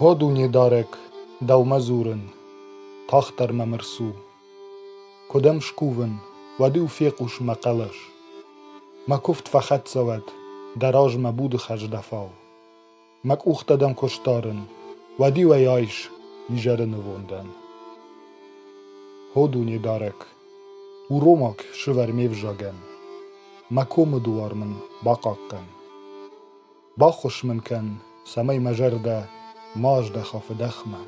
هادونی دارک دو مزورن تاختر ممرسو کدام شکوون و دو فیقوش مقلش مکفت فخت زود دراج مبود خج دفاع مک اوختدم کشتارن و دی و یایش یجرن ووندن هادونی دارک و روماک شور میوجاگن مکوم دوارمن باقاقن باخوش من کن سمی مجرده ماجده خاف دخمه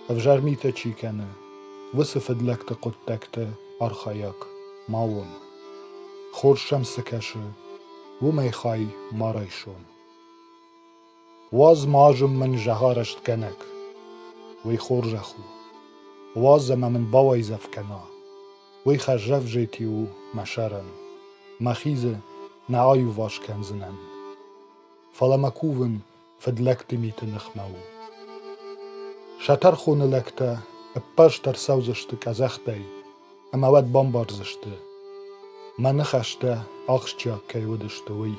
افجر میته چی کنه وصفد لکت قدکت ارخایک ماون خور شمس کشه و میخای مارایشون واز ماجم من جهارشت کنک وی خور جخو واز من باوی زفکنا وی خجرف جیتیو مشرن مخیزه نعایو واش کنزنن فلا مکوون فدلکت میت نخمو شتر خونه لکته اپاشتر سوزشت کزختی اما ود بامبارزشته من نخشته آخشتیا که ودشته وی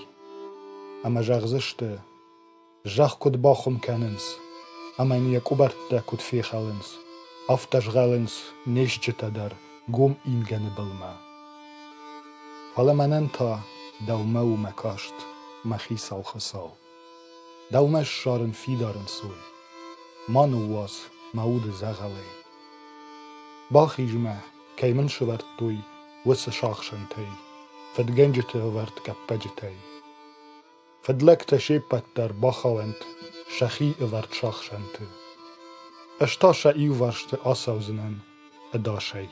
اما جغزشته جغ کد باخم کننس اما نیا کوبرته کد فیخالنس افتش غالنس نیشچته در گم اینگن بلما فلا منن تا دومو مکاشت مخیس او خساو دومش شارن فیدارن سوی مانو واس مود زغلی باخیجمه که من شورت توی وس شاخشنتی فدگنجته ورد کپجتی فدلکت شیپت در باخوانت شخی ورد شاخشنته اشتا شعیو ورشت آسوزنن اداشی